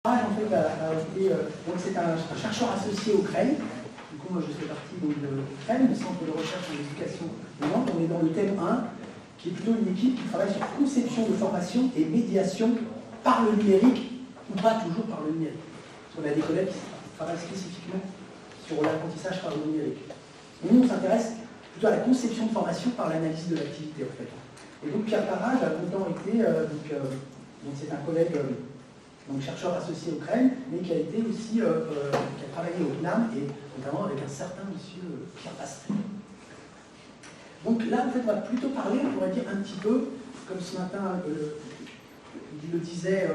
En fait, donc c'est un chercheur associé au CREI. Du coup, moi, je fais partie donc, de CREI, le Centre de recherche en éducation des langues. On est dans le thème 1, qui est plutôt une équipe qui travaille sur conception de formation et médiation par le numérique, ou pas toujours par le numérique. Parce qu'on a des collègues qui travaillent spécifiquement sur l'apprentissage par le numérique. Nous, on s'intéresse plutôt à la conception de formation par l'analyse de l'activité, en fait. Et donc, Pierre Parage a longtemps été, donc c'est un collègue, donc chercheur associé au CREI, mais qui a été aussi, qui a travaillé au CNAM, et notamment avec un certain monsieur Pierre Pastré. Donc là, en fait, on va plutôt parler, on pourrait dire un petit peu, comme ce matin, il le disait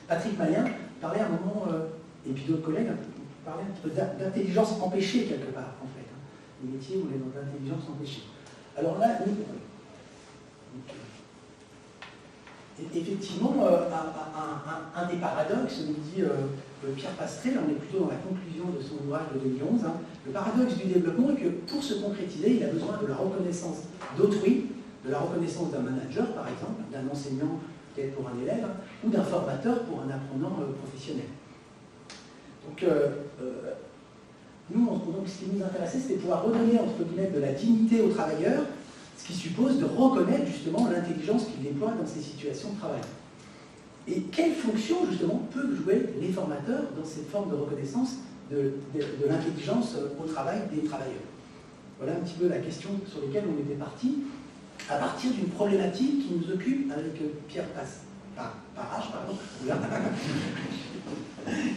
Patrick Malien, parlait à un moment, et puis d'autres collègues, parlait un petit peu d'intelligence empêchée quelque part, en fait. Les métiers où on est dans l'intelligence empêchée. Alors là, effectivement, un des paradoxes, nous dit Pierre Pastré, là on est plutôt dans la conclusion de son ouvrage de 2011, le paradoxe du développement est que pour se concrétiser, il a besoin de la reconnaissance d'autrui, de la reconnaissance d'un manager par exemple, d'un enseignant peut-être pour un élève, ou d'un formateur pour un apprenant professionnel. Donc, donc ce qui nous intéressait, c'était pouvoir redonner entre guillemets de la dignité aux travailleurs, ce qui suppose de reconnaître justement l'intelligence qu'ils déploient dans ces situations de travail. Et quelle fonction justement peuvent jouer les formateurs dans cette forme de reconnaissance de l'intelligence au travail des travailleurs? Voilà un petit peu la question sur laquelle on était parti, à partir d'une problématique qui nous occupe avec Pierre Parage,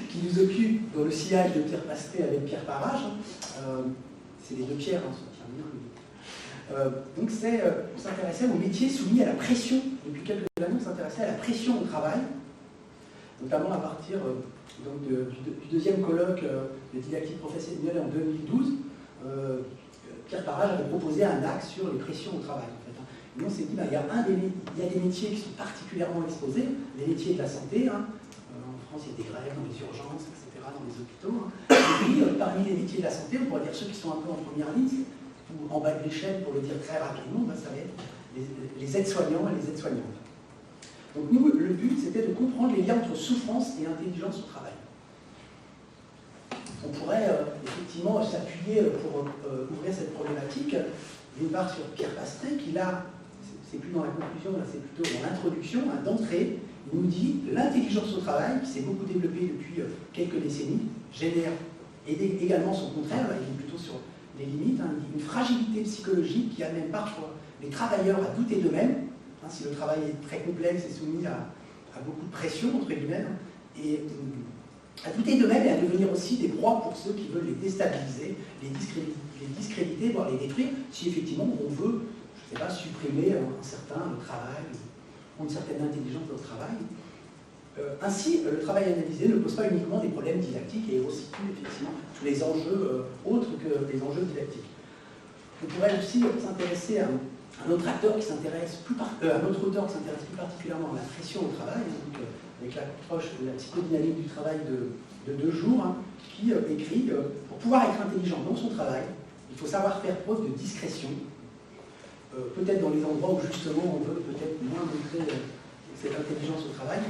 qui nous occupe dans le sillage de Pierre Pastré avec Pierre Parage. C'est les deux pierres, hein, donc on s'intéressait aux métiers soumis à la pression. Depuis quelques années, on s'intéressait à la pression au travail, notamment à partir donc du deuxième colloque de didactique professionnelle en 2012. Pierre Parage avait proposé un axe sur les pressions au travail. En fait, Et on s'est dit, il y a des métiers qui sont particulièrement exposés, les métiers de la santé. En France, il y a des grèves dans les urgences, etc., dans les hôpitaux. Et puis, parmi les métiers de la santé, on pourrait dire ceux qui sont un peu en première ligne, ou en bas de l'échelle, pour le dire très rapidement, ça va être les aides-soignants et les aides-soignantes. Donc nous, le but, c'était de comprendre les liens entre souffrance et intelligence au travail. On pourrait effectivement s'appuyer pour ouvrir cette problématique, d'une part sur Pierre Pastré, qui là, c'est plus dans la conclusion, là c'est plutôt dans l'introduction, d'entrée, il nous dit l'intelligence au travail, qui s'est beaucoup développée depuis quelques décennies, génère également son contraire, là, il est plutôt sur les limites, une fragilité psychologique qui amène parfois les travailleurs à douter d'eux-mêmes, si le travail est très complexe et soumis à beaucoup de pression, entre guillemets, et à douter d'eux-mêmes et à devenir aussi des proies pour ceux qui veulent les déstabiliser, les discréditer, voire les détruire, si effectivement on veut, je ne sais pas, supprimer un certain travail, ou une certaine intelligence au travail. Ainsi, le travail analysé ne pose pas uniquement des problèmes didactiques et aussi effectivement tous les enjeux autres que les enjeux didactiques. On pourrait aussi s'intéresser à un autre acteur qui s'intéresse un autre auteur qui s'intéresse plus particulièrement à la pression au travail, donc, avec l'approche de la psychodynamique du travail de 2 jours, qui écrit pour pouvoir être intelligent dans son travail, il faut savoir faire preuve de discrétion, peut-être dans les endroits où justement on veut peut-être moins montrer cette intelligence au travail.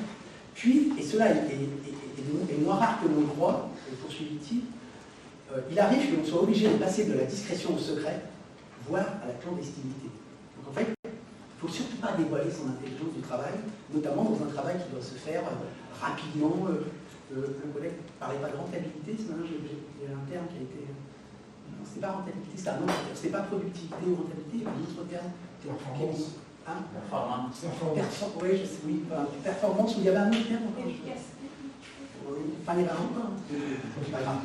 Puis, et cela est moins rare que l'on le croit, poursuivit-il, il arrive que l'on soit obligé de passer de la discrétion au secret, voire à la clandestinité. Donc en fait, il ne faut surtout pas dévoiler son intelligence du travail, notamment dans un travail qui doit se faire rapidement. Le collègue ne parlait pas de rentabilité, ce matin j'ai un terme qui a été... Non, c'est pas rentabilité, c'est un autre terme. C'est pas productivité ou rentabilité, il y a un autre terme. Performance. Performance. Oui, je sais, oui. Performance, il y avait un autre terme encore. Enfin, il y avait un encore. C'est pas grave.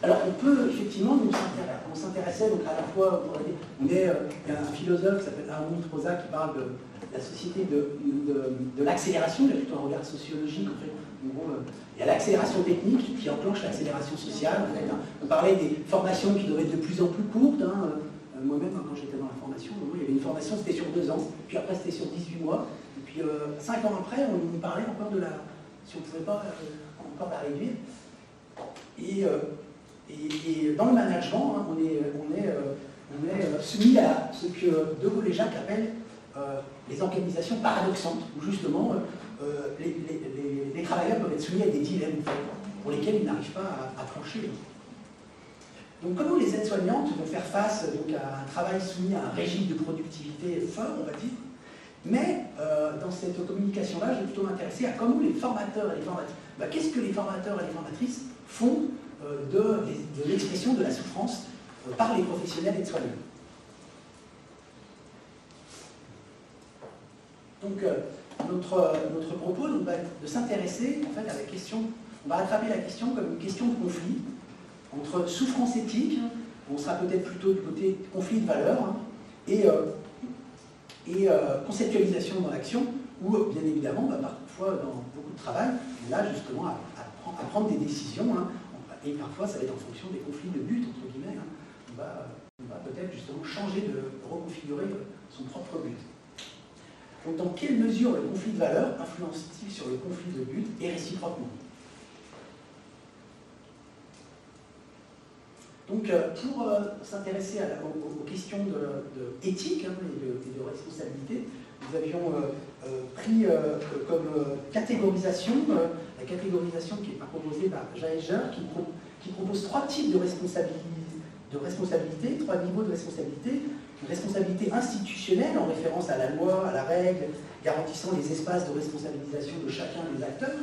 Alors, on peut effectivement, on s'intéressait donc à la fois, il y a un philosophe qui s'appelle Arnold Rosa qui parle de la société de l'accélération, il y a plutôt un regard sociologique en fait. En gros, il y a l'accélération technique qui enclenche l'accélération sociale. En fait, on parlait des formations qui doivent être de plus en plus courtes. Moi-même, quand j'étais dans la formation, il y avait une formation, c'était sur 2 ans, puis après c'était sur 18 mois, et puis 5 ans après, on nous parlait encore de la... si on ne pouvait pas encore la réduire. Et dans le management, on est soumis à ce que De Gaulle et Jacques appellent les organisations paradoxantes, où justement les travailleurs peuvent être soumis à des dilemmes pour lesquels ils n'arrivent pas à trancher. Donc comment les aides-soignantes vont faire face donc, à un travail soumis à un régime de productivité fort, on va dire, mais dans cette communication-là, je vais plutôt m'intéresser à comment les formateurs et les formatrices, qu'est-ce que les formateurs et les formatrices font de l'expression de la souffrance par les professionnels aides-soignants. Donc notre propos donc, va être de s'intéresser en fait, à la question, on va attraper la question comme une question de conflit entre souffrance éthique, on sera peut-être plutôt du côté conflit de valeurs, hein, et conceptualisation dans l'action, où bien évidemment, parfois dans beaucoup de travail, on a justement à prendre des décisions, hein, et parfois ça va être en fonction des conflits de but, entre guillemets, hein, on va peut-être justement changer de reconfigurer son propre but. Donc dans quelle mesure le conflit de valeurs influence-t-il sur le conflit de but et réciproquement? Donc, pour s'intéresser aux questions éthique hein, et de responsabilité, nous avions pris comme catégorisation, la catégorisation qui est proposée par Jaeger, qui propose 3 types de responsabilité, 3 niveaux de responsabilité. Une responsabilité institutionnelle, en référence à la loi, à la règle, garantissant les espaces de responsabilisation de chacun des acteurs.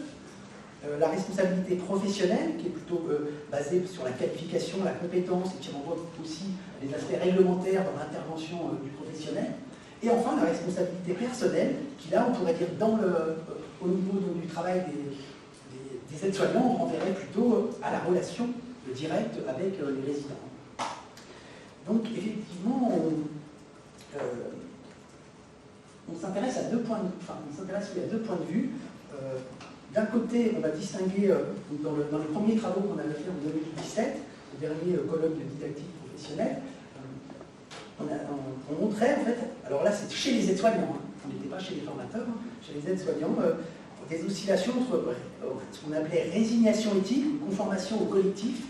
La responsabilité professionnelle, qui est plutôt basée sur la qualification, la compétence, et qui renvoie aussi les aspects réglementaires dans l'intervention du professionnel. Et enfin, la responsabilité personnelle, qui là, on pourrait dire, au niveau donc, du travail des aides-soignants, on renverrait plutôt à la relation directe avec les résidents. Donc, effectivement, on s'intéresse à deux points de vue. D'un côté, on va distinguer, dans les premiers travaux qu'on avait fait en 2017, le dernier colloque de didactique professionnelle, on montrait en fait, alors là c'est chez les aides-soignants, hein, on n'était pas chez les formateurs, hein, chez les aides-soignants, des oscillations entre ce qu'on appelait résignation éthique, conformation au collectif,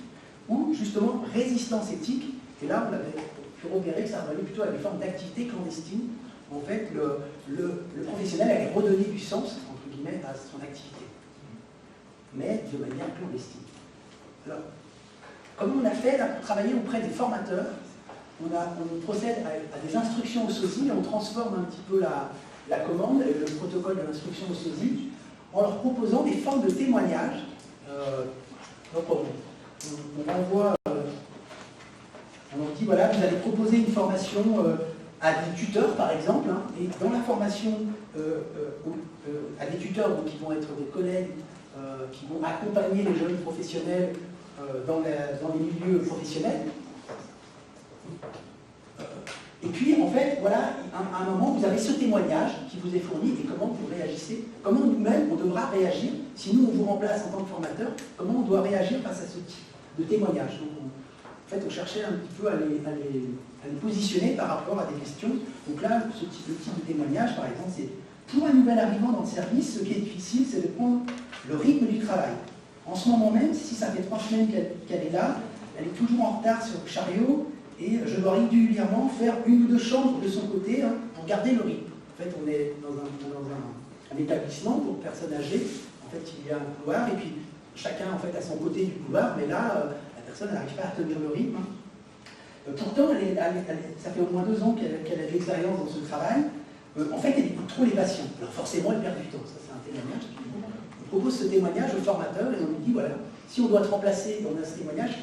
ou justement résistance éthique, et là on avait pu repérer que ça revenait plutôt à des formes d'activité clandestine. En fait, le professionnel allait redonner du sens, entre guillemets, à son activité, mais de manière clandestine. Alors, comme on a fait là, pour travailler auprès des formateurs, on procède à des instructions au SOSI et on transforme un petit peu la commande, le protocole de l'instruction au SOSI, en leur proposant des formes de témoignages. Donc on envoie, on leur dit voilà, vous allez proposer une formation à des tuteurs par exemple, hein, et dans la formation à des tuteurs donc, qui vont être des collègues qui vont accompagner les jeunes professionnels dans les milieux professionnels. Et puis, en fait, voilà, à un moment, vous avez ce témoignage qui vous est fourni et comment vous réagissez, comment nous-mêmes, on devra réagir, si nous, on vous remplace en tant que formateur, comment on doit réagir face à ce type de témoignage. Donc, en fait, on cherchait un petit peu à les positionner par rapport à des questions. Donc là, le type de témoignage, par exemple, c'est pour un nouvel arrivant dans le service, ce qui est difficile, c'est de prendre le rythme du travail. En ce moment même, si ça fait 3 semaines qu'elle est là, elle est toujours en retard sur le chariot, et je dois régulièrement faire 1 ou 2 chambres de son côté hein, pour garder le rythme. En fait, on est dans un établissement pour personnes âgées. En fait, il y a un couloir, et puis chacun en fait, à son côté du couloir, mais là, la personne n'arrive pas à tenir le rythme. Pourtant, ça fait au moins 2 ans qu'elle a de l'expérience dans ce travail. En fait, elle écoute trop les patients. Alors forcément, elle perd du temps. Ça, c'est un témoignage. On propose ce témoignage au formateur et on lui dit, voilà, si on doit te remplacer, on a ce témoignage,